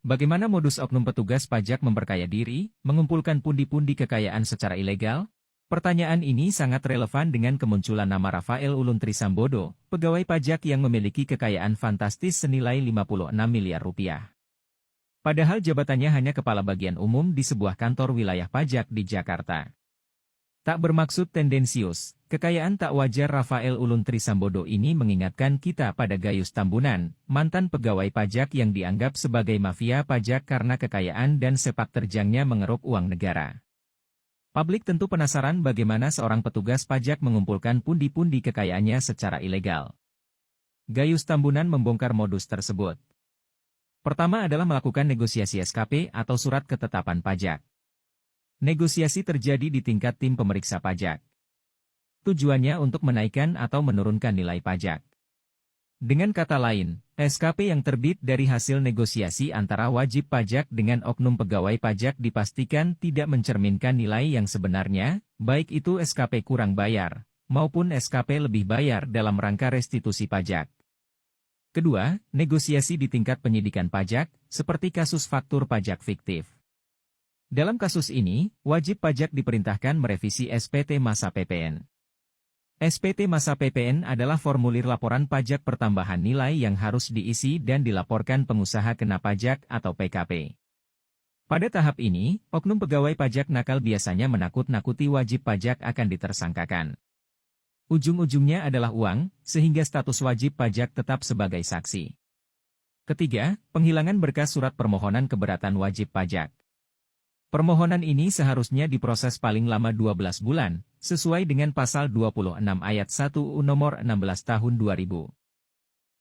Bagaimana modus oknum petugas pajak memperkaya diri, mengumpulkan pundi-pundi kekayaan secara ilegal? Pertanyaan ini sangat relevan dengan kemunculan nama Rafael Uluntri Sambodo, pegawai pajak yang memiliki kekayaan fantastis senilai 56 miliar rupiah. Padahal jabatannya hanya kepala bagian umum di sebuah kantor wilayah pajak di Jakarta. Tak bermaksud tendensius, kekayaan tak wajar Rafael Uluntri Sambodo ini mengingatkan kita pada Gayus Tambunan, mantan pegawai pajak yang dianggap sebagai mafia pajak karena kekayaan dan sepak terjangnya mengeruk uang negara. Publik tentu penasaran bagaimana seorang petugas pajak mengumpulkan pundi-pundi kekayaannya secara ilegal. Gayus Tambunan membongkar modus tersebut. Pertama adalah melakukan negosiasi SKP atau surat ketetapan pajak. Negosiasi terjadi di tingkat tim pemeriksa pajak. Tujuannya untuk menaikkan atau menurunkan nilai pajak. Dengan kata lain, SKP yang terbit dari hasil negosiasi antara wajib pajak dengan oknum pegawai pajak dipastikan tidak mencerminkan nilai yang sebenarnya, baik itu SKP kurang bayar, maupun SKP lebih bayar dalam rangka restitusi pajak. Kedua, negosiasi di tingkat penyidikan pajak, seperti kasus faktur pajak fiktif. Dalam kasus ini, wajib pajak diperintahkan merevisi SPT masa PPN. SPT masa PPN adalah formulir laporan pajak pertambahan nilai yang harus diisi dan dilaporkan pengusaha kena pajak atau PKP. Pada tahap ini, oknum pegawai pajak nakal biasanya menakut-nakuti wajib pajak akan ditersangkakan. Ujung-ujungnya adalah uang, sehingga status wajib pajak tetap sebagai saksi. Ketiga, penghilangan berkas surat permohonan keberatan wajib pajak. Permohonan ini seharusnya diproses paling lama 12 bulan, sesuai dengan pasal 26 ayat 1 UU nomor 16 tahun 2000.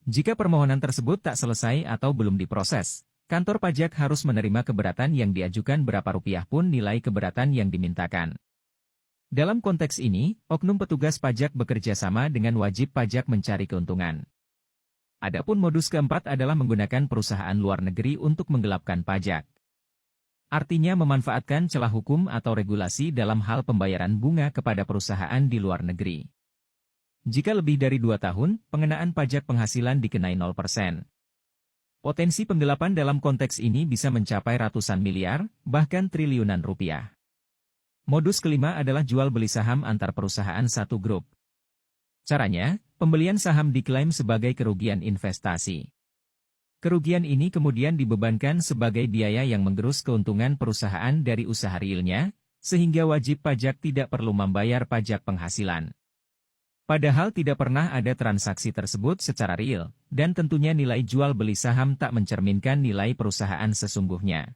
Jika permohonan tersebut tak selesai atau belum diproses, kantor pajak harus menerima keberatan yang diajukan berapa rupiah pun nilai keberatan yang dimintakan. Dalam konteks ini, oknum petugas pajak bekerja sama dengan wajib pajak mencari keuntungan. Adapun modus keempat adalah menggunakan perusahaan luar negeri untuk menggelapkan pajak. Artinya memanfaatkan celah hukum atau regulasi dalam hal pembayaran bunga kepada perusahaan di luar negeri. Jika lebih dari 2 tahun, pengenaan pajak penghasilan dikenai 0%. Potensi penggelapan dalam konteks ini bisa mencapai ratusan miliar, bahkan triliunan rupiah. Modus kelima adalah jual beli saham antar perusahaan satu grup. Caranya, pembelian saham diklaim sebagai kerugian investasi. Kerugian ini kemudian dibebankan sebagai biaya yang menggerus keuntungan perusahaan dari usaha realnya, sehingga wajib pajak tidak perlu membayar pajak penghasilan. Padahal tidak pernah ada transaksi tersebut secara real, dan tentunya nilai jual beli saham tak mencerminkan nilai perusahaan sesungguhnya.